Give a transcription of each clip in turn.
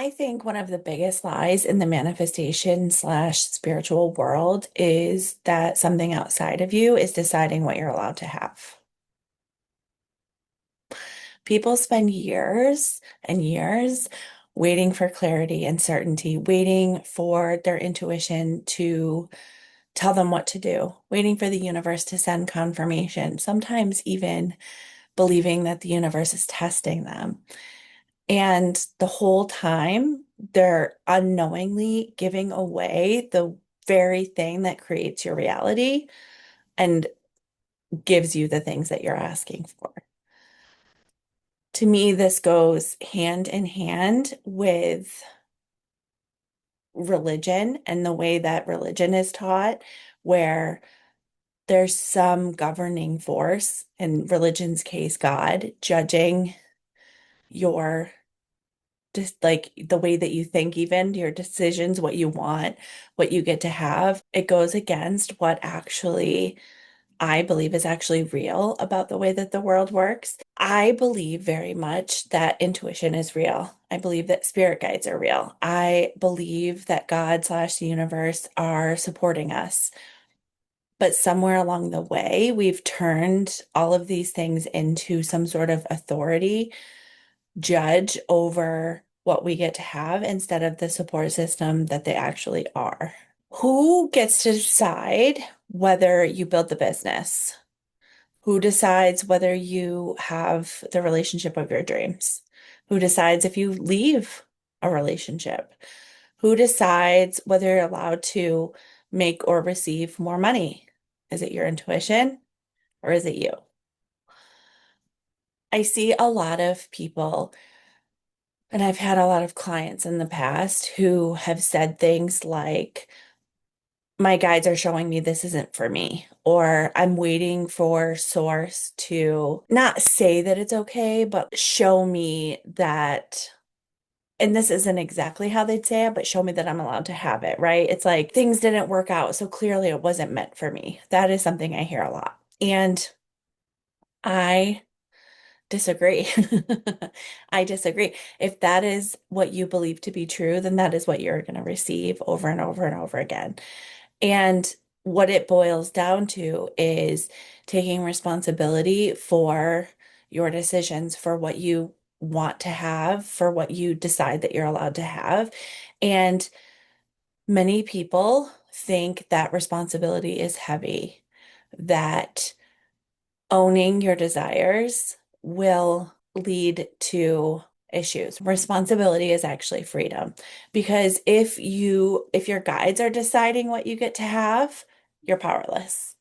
I think one of the biggest lies in the manifestation slash spiritual world is that something outside of you is deciding what you're allowed to have. People spend years and years waiting for clarity and certainty, waiting for their intuition to tell them what to do, waiting for the universe to send confirmation, sometimes even believing that the universe is testing them. And the whole time, they're unknowingly giving away the very thing that creates your reality and gives you the things that you're asking for. To me, this goes hand in hand with religion and the way that religion is taught, where there's some governing force, in religion's case, God, judging your just like the way that you think, even your decisions, what you want, what you get to have, it goes against what actually I believe is actually real about the way that the world works. I believe very much that intuition is real. I believe that spirit guides are real. I believe that God slash the universe are supporting us. But somewhere along the way, we've turned all of these things into some sort of authority judge over what we get to have instead of the support system that they actually are. Who gets to decide whether you build the business? Who decides whether you have the relationship of your dreams? Who decides if you leave a relationship? Who decides whether you're allowed to make or receive more money? Is it your intuition or is it you? I see a lot of people. And I've had a lot of clients in the past who have said things like, my guides are showing me this isn't for me, or I'm waiting for source to not say that it's okay, but show me that. And this isn't exactly how they'd say it, but show me that I'm allowed to have it, right? It's like things didn't work out, so clearly it wasn't meant for me. That is something I hear a lot. And I disagree. I disagree. If that is what you believe to be true, then that is what you're going to receive over and over and over again. And what it boils down to is taking responsibility for your decisions, for what you want to have, for what you decide that you're allowed to have. And many people think that responsibility is heavy, that owning your desires will lead to issues. Responsibility is actually freedom because if your guides are deciding what you get to have, you're powerless.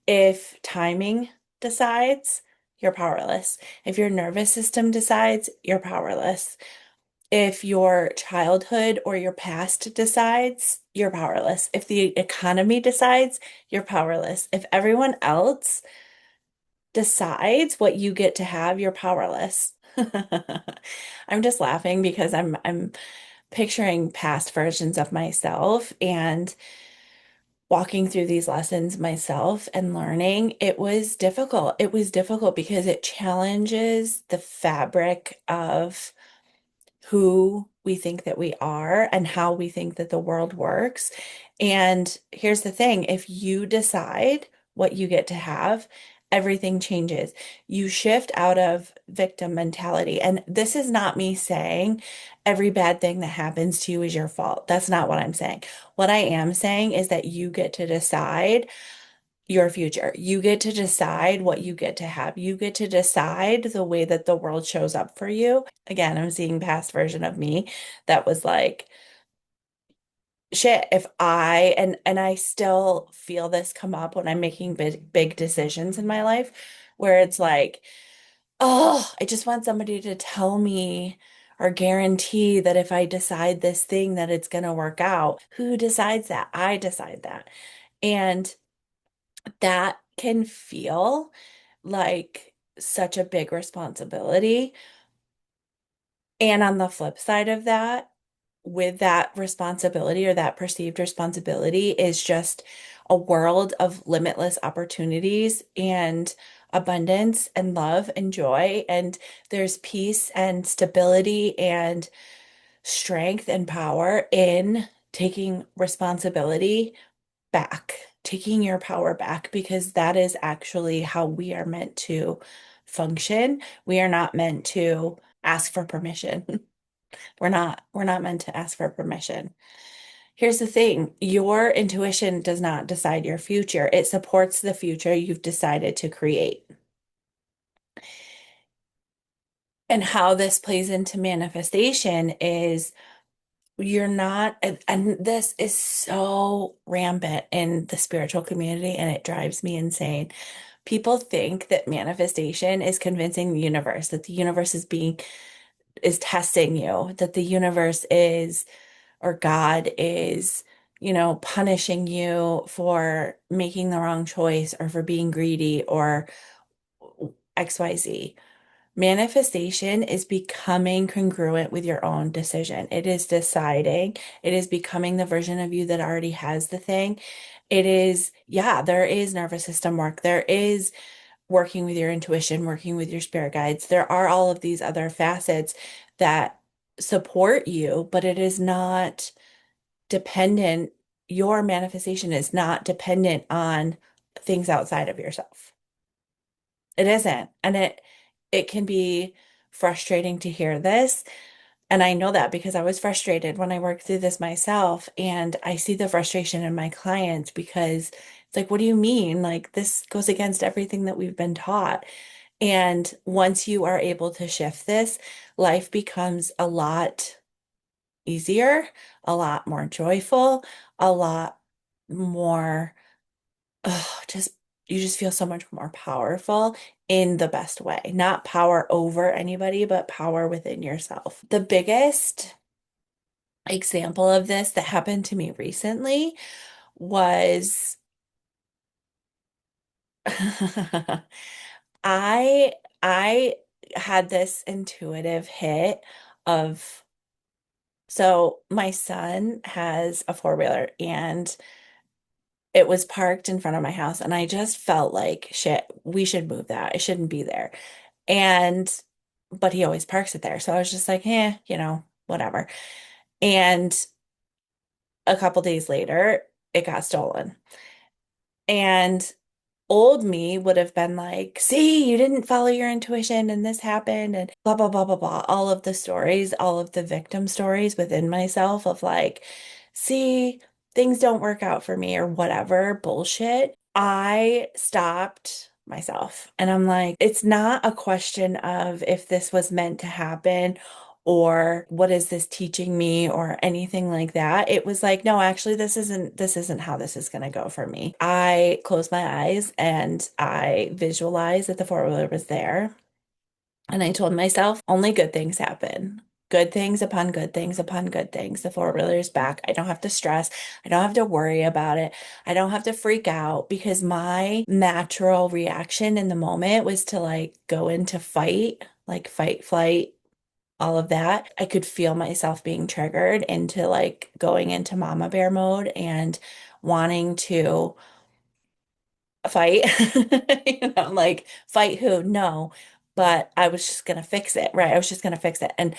If timing decides, you're powerless. If your nervous system decides, you're powerless. If your childhood or your past decides, you're powerless. If the economy decides, you're powerless. If everyone else decides what you get to have, you're powerless. I'm just laughing because I'm picturing past versions of myself and walking through these lessons myself and learning. It was difficult. It was difficult because it challenges the fabric of who we think that we are and how we think that the world works. And here's the thing, if you decide what you get to have, everything changes. You shift out of victim mentality. And this is not me saying every bad thing that happens to you is your fault. That's not what I'm saying. What I am saying is that you get to decide your future. You get to decide what you get to have. You get to decide the way that the world shows up for you. Again, I'm seeing past version of me that was like, shit, if I I still feel this come up when I'm making big decisions in my life where it's like, oh, I just want somebody to tell me or guarantee that if I decide this thing that it's going to work out. Who decides that? I decide that. And that can feel like such a big responsibility. And on the flip side of that, with that responsibility or that perceived responsibility is just a world of limitless opportunities and abundance and love and joy. And there's peace and stability and strength and power in taking responsibility back, taking your power back, because that is actually how we are meant to function. We are not meant to ask for permission. We're not meant to ask for permission. Here's the thing, your intuition does not decide your future. It supports the future you've decided to create. And how this plays into manifestation is you're not, and this is so rampant in the spiritual community, and it drives me insane. People think that manifestation is convincing the universe, that the universe is testing you, that the universe is, or God is, punishing you for making the wrong choice or for being greedy or XYZ. Manifestation is becoming congruent with your own decision. It is deciding, it is becoming the version of you that already has the thing. It is, yeah, there is nervous system work. There is working with your intuition, working with your spirit guides. There are all of these other facets that support you, but it is not dependent. Your manifestation is not dependent on things outside of yourself. It isn't. And it can be frustrating to hear this. And I know that because I was frustrated when I worked through this myself. And I see the frustration in my clients because it's like, what do you mean? Like, this goes against everything that we've been taught. And once you are able to shift this, life becomes a lot easier, a lot more joyful, a lot more, just you just feel so much more powerful in the best way. Not power over anybody, but power within yourself. The biggest example of this that happened to me recently was I I had this intuitive hit of, so my son has a four-wheeler and it was parked in front of my house and I just felt like shit, we should move that. It shouldn't be there. And but he always parks it there. So I was just like, whatever. And a couple days later, it got stolen. And old me would have been like, see, you didn't follow your intuition and this happened and blah, blah, blah, blah, blah. All of the stories, all of the victim stories within myself of like, see, things don't work out for me or whatever bullshit. I stopped myself and I'm like, it's not a question of if this was meant to happen or what is this teaching me or anything like that. It was like, no, actually, this isn't how this is going to go for me. I closed my eyes and I visualized that the four-wheeler was there. And I told myself, only good things happen. Good things upon good things upon good things. The four-wheeler's back. I don't have to stress. I don't have to worry about it. I don't have to freak out because my natural reaction in the moment was to like go into fight, like fight, flight, all of that. I could feel myself being triggered into like going into mama bear mode and wanting to fight. Like fight who? No. But I was just gonna fix it, right? I was just gonna fix it. And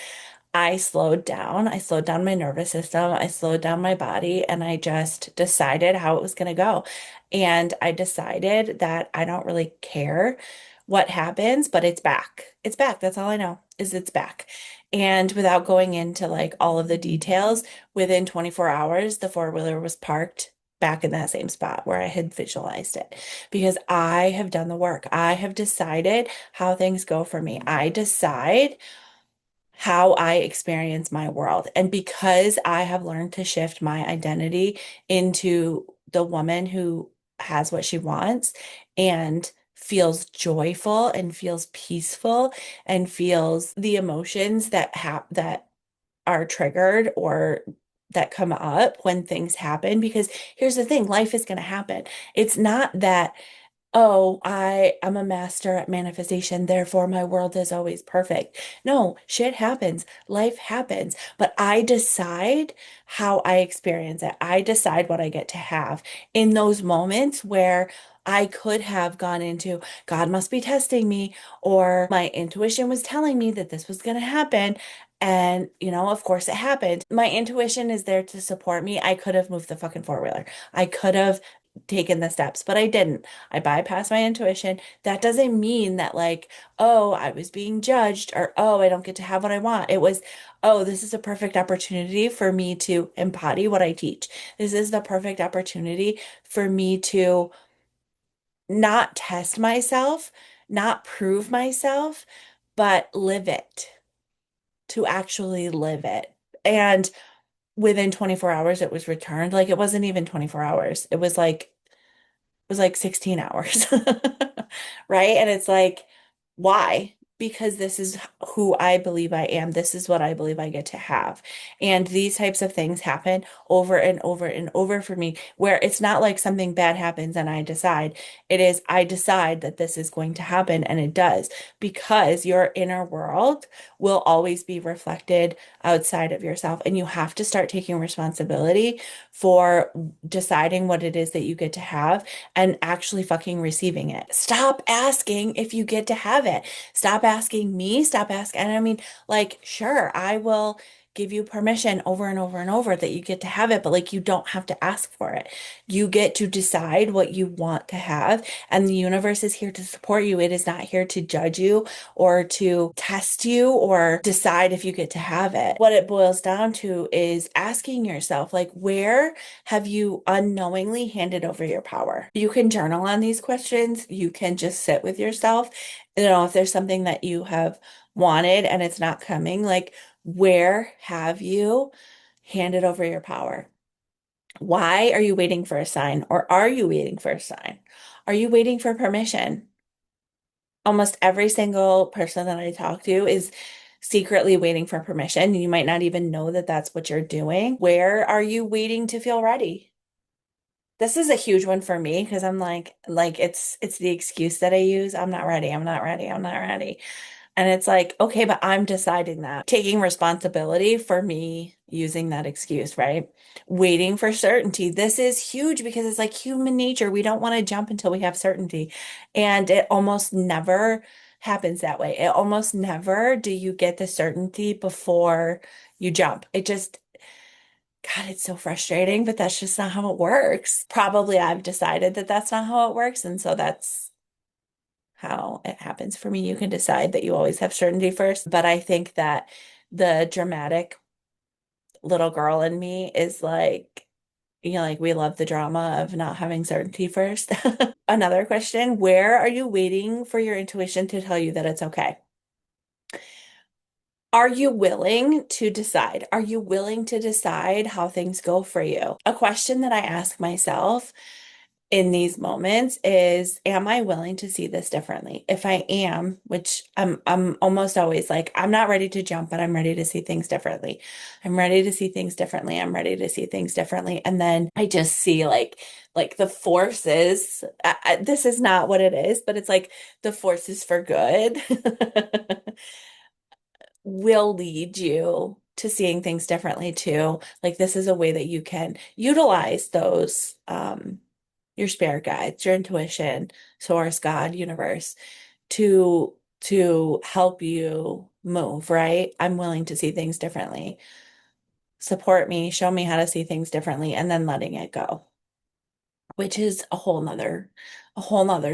I slowed down. I slowed down my nervous system. I slowed down my body and I just decided how it was going to go. And I decided that I don't really care what happens, but it's back. It's back. That's all I know is it's back. And without going into like all of the details, within 24 hours, the four-wheeler was parked back in that same spot where I had visualized it because I have done the work. I have decided how things go for me. I decide how I experience my world. And because I have learned to shift my identity into the woman who has what she wants and feels joyful and feels peaceful and feels the emotions that are triggered or that come up when things happen, because here's the thing, life is going to happen. It's not that, oh, I'm a master at manifestation, therefore my world is always perfect. No, shit happens, life happens, but I decide how I experience it. I decide what I get to have in those moments where I could have gone into God must be testing me, or my intuition was telling me that this was going to happen. And, of course it happened. My intuition is there to support me. I could have moved the fucking four-wheeler. I could have taken the steps, but I didn't. I bypassed my intuition. That doesn't mean that, like, oh, I was being judged, or oh, I don't get to have what I want. It was, oh, this is a perfect opportunity for me to embody what I teach. This is the perfect opportunity for me to not test myself, not prove myself, but live it, to actually live it. And within 24 hours, it was returned. Like it wasn't even 24 hours. It was like 16 hours. Right? And it's like, why? Because this is who I believe I am. This is what I believe I get to have. And these types of things happen over and over and over for me, where it's not like something bad happens and I decide. It is, I decide that this is going to happen, and it does, because your inner world will always be reflected outside of yourself. And you have to start taking responsibility for deciding what it is that you get to have and actually fucking receiving it. Stop asking if you get to have it. Stop asking me. Stop asking. And I mean, like, sure, I will give you permission over and over and over that you get to have it, but like, you don't have to ask for it. You get to decide what you want to have, and the universe is here to support you. It is not here to judge you or to test you or decide if you get to have it. What it boils down to is asking yourself, like, where have you unknowingly handed over your power? You can journal on these questions. You can just sit with yourself. If there's something that you have wanted and it's not coming, like, where have you handed over your power? Why are you waiting for a sign? Or are you waiting for a sign? Are you waiting for permission? Almost every single person that I talk to is secretly waiting for permission. You might not even know that that's what you're doing. Where are you waiting to feel ready? This is a huge one for me because I'm like it's the excuse that I use. I'm not ready. I'm not ready. I'm not ready. And it's like, okay, but I'm deciding that, taking responsibility for me using that excuse, right? Waiting for certainty. This is huge because it's like human nature. We don't want to jump until we have certainty. And it almost never happens that way. It almost never do you get the certainty before you jump. It just, God, it's so frustrating, but that's just not how it works. Probably I've decided that that's not how it works. And so that's how it happens for me. You can decide that you always have certainty first. But I think that the dramatic little girl in me is like, like we love the drama of not having certainty first. Another question, where are you waiting for your intuition to tell you that it's okay? Are you willing to decide? Are you willing to decide how things go for you? A question that I ask myself in these moments is, am I willing to see this differently? If I am, which I'm almost always like, I'm not ready to jump, but I'm ready to see things differently. I'm ready to see things differently. I'm ready to see things differently. And then I just see like the forces. This is not what it is, but it's like the forces for good will lead you to seeing things differently too. Like this is a way that you can utilize those your spirit guides, your intuition, source, God, universe to help you move, right? I'm willing to see things differently. Support me, show me how to see things differently, and then letting it go, which is a whole nother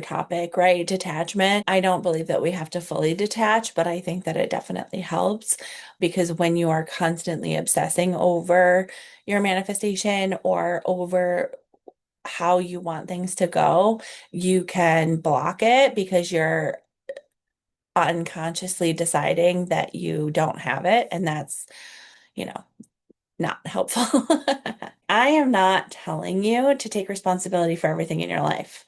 topic, right? Detachment. I don't believe that we have to fully detach, but I think that it definitely helps, because when you are constantly obsessing over your manifestation or over how you want things to go, you can block it because you're unconsciously deciding that you don't have it, and that's, you know, not helpful. I am not telling you to take responsibility for everything in your life.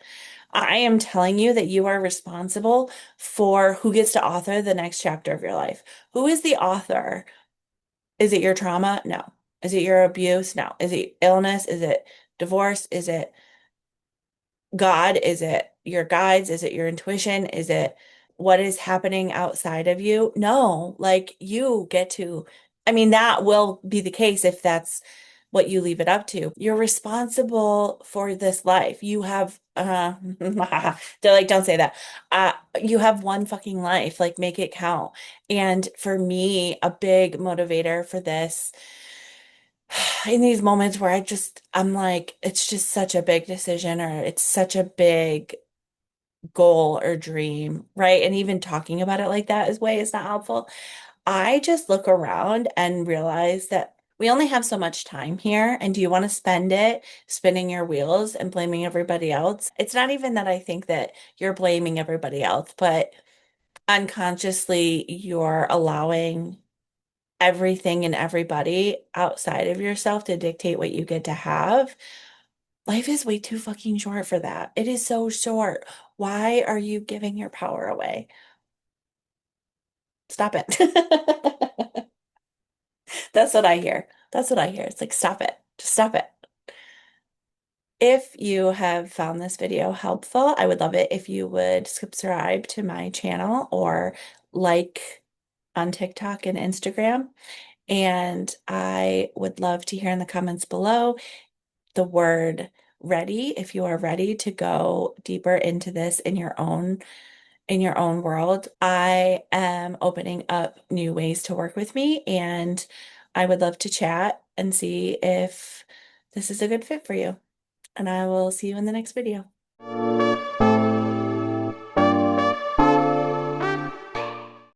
I am telling you that you are responsible for who gets to author the next chapter of your life. Who is the author? Is it your trauma? No. Is it your abuse? No. Is it illness? Is it divorce? Is it God? Is it your guides? Is it your intuition? Is it what is happening outside of you? No, like you get to, I mean, that will be the case if that's what you leave it up to. You're responsible for this life. You have, they're like, don't say that. You have one fucking life, like make it count. And for me, a big motivator for this in these moments where I'm like, it's just such a big decision or it's such a big goal or dream, right? And even talking about it like that is not helpful. I just look around and realize that we only have so much time here. And do you want to spend it spinning your wheels and blaming everybody else? It's not even that I think that you're blaming everybody else, but unconsciously you're allowing everything and everybody outside of yourself to dictate what you get to have. Life is way too fucking short for that. It is so short. Why are you giving your power away? Stop it. That's what I hear. That's what I hear. It's like, stop it. Just stop it. If you have found this video helpful, I would love it if you would subscribe to my channel or like on TikTok and Instagram. And I would love to hear in the comments below the word ready if you are ready to go deeper into this in your own world. I am opening up new ways to work with me, and I would love to chat and see if this is a good fit for you. And I will see you in the next video.